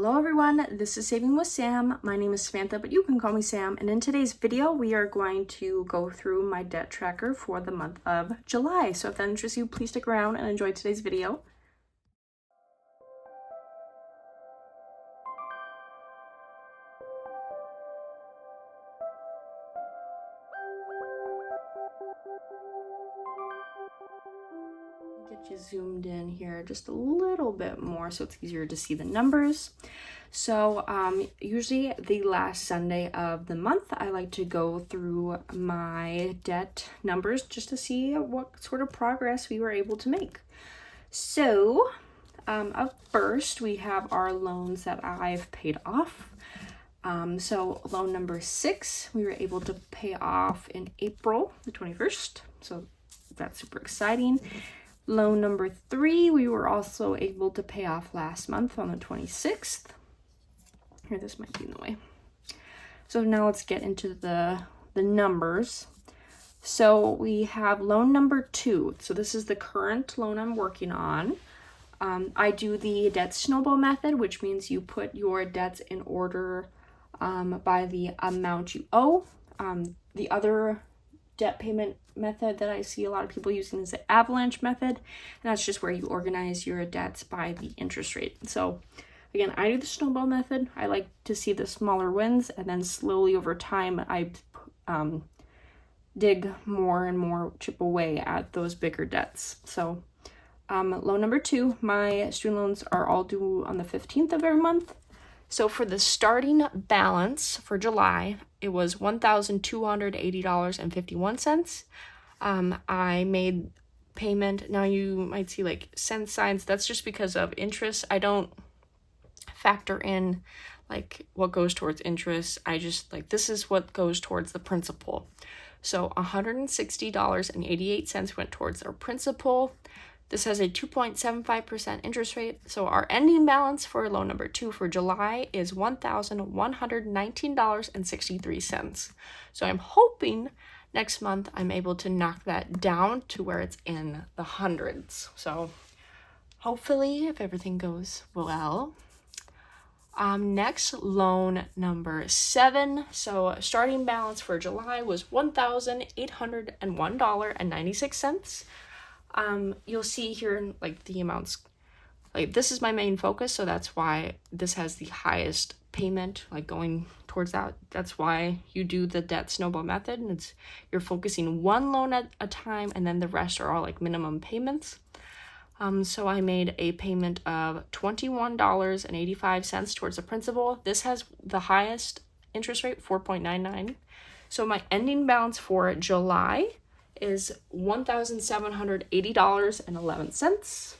Hello everyone, this is Saving with Sam. My name is Samantha, but you can call me Sam. And in today's video, we are going to go through my debt tracker for the month of July. So if that interests you, please stick around and enjoy today's video. Get you zoomed in here just a little bit more so it's easier to see the numbers. So usually the last Sunday of the month, I like to go through my debt numbers just to see what sort of progress we were able to make. So up first, we have our loans that I've paid off. So loan number 6, we were able to pay off in April the 21st. So that's super exciting. Loan number 3, we were also able to pay off last month on the 26th. Here, this might be in the way. So now let's get into the numbers. So we have loan number 2. So this is the current loan I'm working on. I do the debt snowball method, which means you put your debts in order by the amount you owe. The other debt payment method that I see a lot of people using is the avalanche method, and that's just where you organize your debts by the interest rate. So again, I do the snowball method. I like to see the smaller wins, and then slowly over time I dig more and more, chip away at those bigger debts. So loan number 2, my student loans are all due on the 15th of every month. So for the starting balance for July, it was $1,280.51. I made payment. Now you might see like cent signs. That's just because of interest. I don't factor in like what goes towards interest. I just like, this is what goes towards the principal. So $160.88 went towards our principal. This has a 2.75% interest rate. So our ending balance for loan number 2 for July is $1,119.63. So I'm hoping next month I'm able to knock that down to where it's in the hundreds. So hopefully, if everything goes well. Next, loan number 7. So starting balance for July was $1,801.96. You'll see here like the amounts, like this is my main focus, so that's why this has the highest payment, like going towards that. That's why you do the debt snowball method, and you're focusing one loan at a time, and then the rest are all like minimum payments. So I made a payment of $21.85 towards the principal. This has the highest interest rate, 4.99. So my ending balance for July is $1,780.11.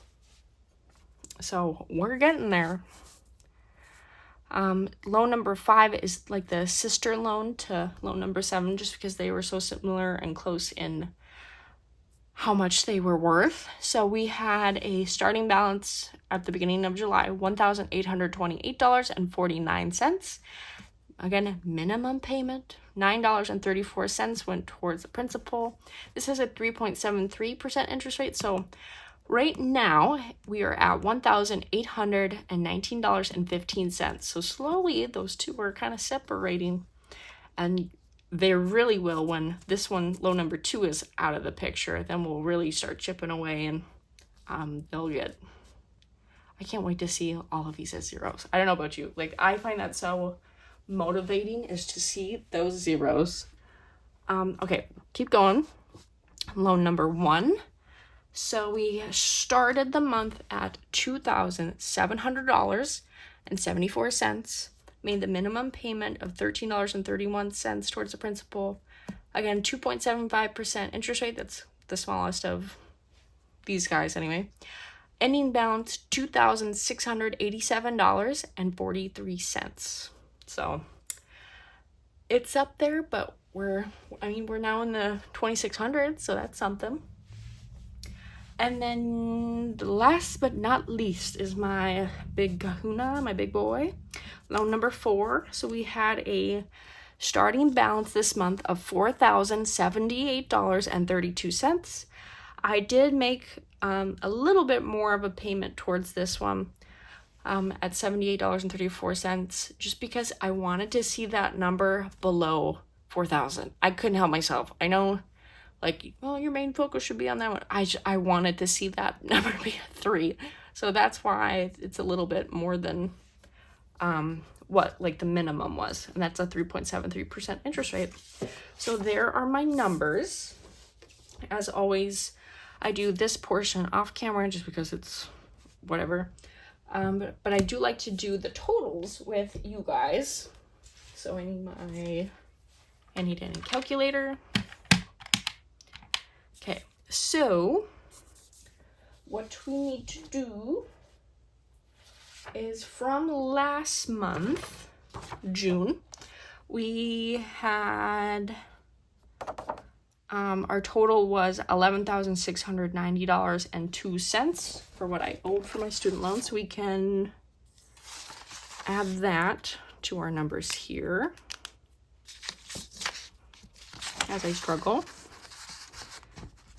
So we're getting there. Loan number 5 is like the sister loan to loan number 7, just because they were so similar and close in how much they were worth. So we had a starting balance at the beginning of July, $1,828.49. Again, minimum payment, $9.34 went towards the principal. This has a 3.73% interest rate. So right now we are at $1,819.15. So slowly those two are kind of separating, and they really will when this one, loan number 2, is out of the picture. Then we'll really start chipping away, and they'll get, I can't wait to see all of these as zeros. I don't know about you. Like, I find that so motivating, is to see those zeros. Okay, keep going. Loan number 1. So we started the month at $2,700.74. Made the minimum payment of $13.31 towards the principal. Again, 2.75% interest rate. That's the smallest of these guys anyway. Ending balance, $2,687.43. So it's up there, but we're now in the 2,600s, so that's something. And then the last but not least is my big kahuna, my big boy, loan number 4. So we had a starting balance this month of $4,078.32. I did make a little bit more of a payment towards this one. at $78.34, just because I wanted to see that number below 4,000. I couldn't help myself. I know, like, well, your main focus should be on that one. I wanted to see that number be a 3. So that's why it's a little bit more than what like the minimum was. And that's a 3.73% interest rate. So there are my numbers. As always, I do this portion off camera just because it's whatever. But I do like to do the totals with you guys. So I need my handy dandy calculator. Okay, so what we need to do is from last month, June, we had our total was $11,690.02 for what I owed for my student loan. So we can add that to our numbers here as I struggle.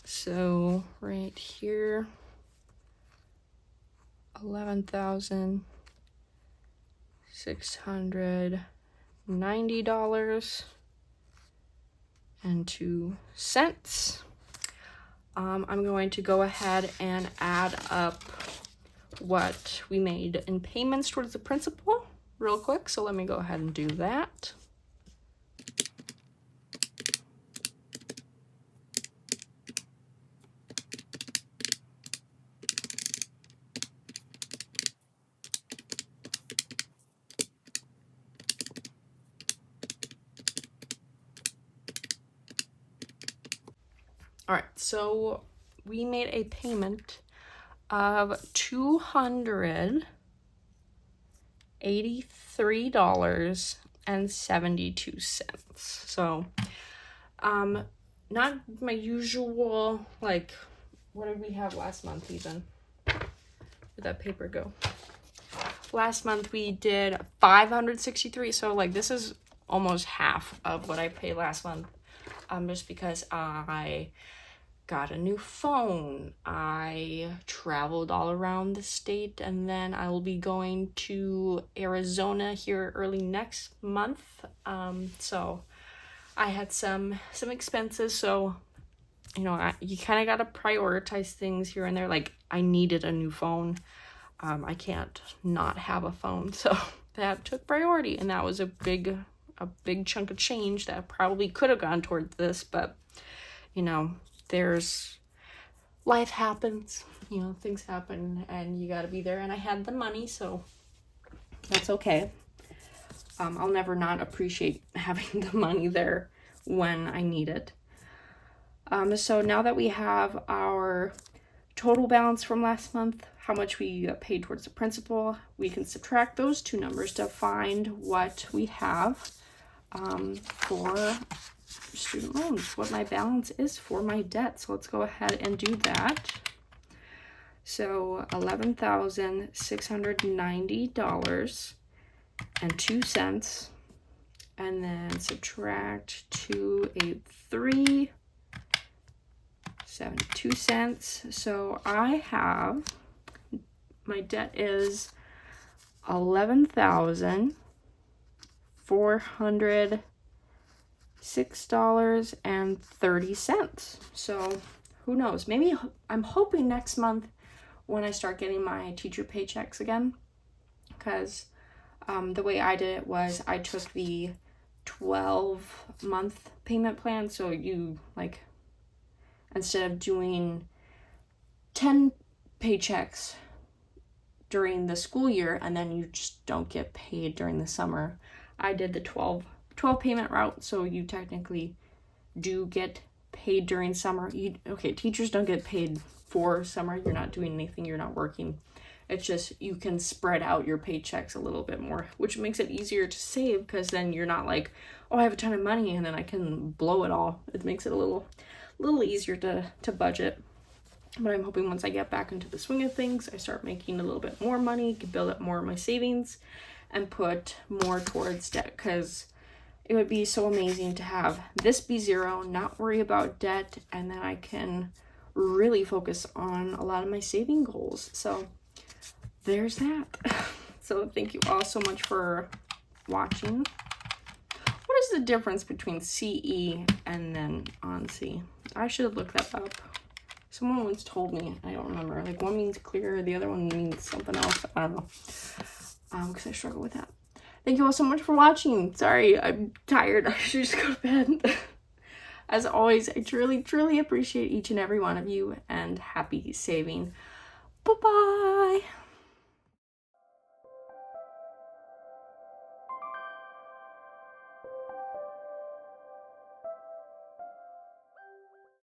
So right here, $11,690.02. I'm going to go ahead and add up what we made in payments towards the principal real quick. So let me go ahead and do that. All right, so we made a payment of $283.72. So, not my usual, like, what did we have last month even? Where'd that paper go? Last month we did $563, so like this is almost half of what I paid last month. Just because I got a new phone, I traveled all around the state, and then I will be going to Arizona here early next month. So I had some expenses, so you know, you kind of got to prioritize things here and there. Like I needed a new phone. I can't not have a phone, so that took priority, and that was a big chunk of change that probably could have gone towards this, but you know, life happens, you know, things happen and you got to be there, and I had the money, so that's okay. I'll never not appreciate having the money there when I need it. So now that we have our total balance from last month, how much we paid towards the principal, we can subtract those two numbers to find what we have for student loans, what my balance is for my debt. So let's go ahead and do that. So $11,690.02, and then subtract 283.72. So I have, my debt is $11,406.30. So who knows, maybe I'm hoping next month when I start getting my teacher paychecks again, because the way I did it was I took the 12-month payment plan. So you, like, instead of doing 10 paychecks during the school year and then you just don't get paid during the summer, I did the 12 payment route. So you technically do get paid during summer. Teachers don't get paid for summer. You're not doing anything, you're not working. It's just you can spread out your paychecks a little bit more, which makes it easier to save, because then you're not like, oh, I have a ton of money and then I can blow it all. It makes it a little easier to budget. But I'm hoping once I get back into the swing of things, I start making a little bit more money, can build up more of my savings and put more towards debt, because it would be so amazing to have this be zero, not worry about debt, and then I can really focus on a lot of my saving goals. So there's that. So thank you all so much for watching. What is the difference between CE and then ONC? I should look that up. Someone once told me, I don't remember. Like one means clear, the other one means something else. I don't know. Because I struggle with that. Thank you all so much for watching. Sorry, I'm tired. I should just go to bed. As always, I truly, truly appreciate each and every one of you, and happy saving. Bye-bye.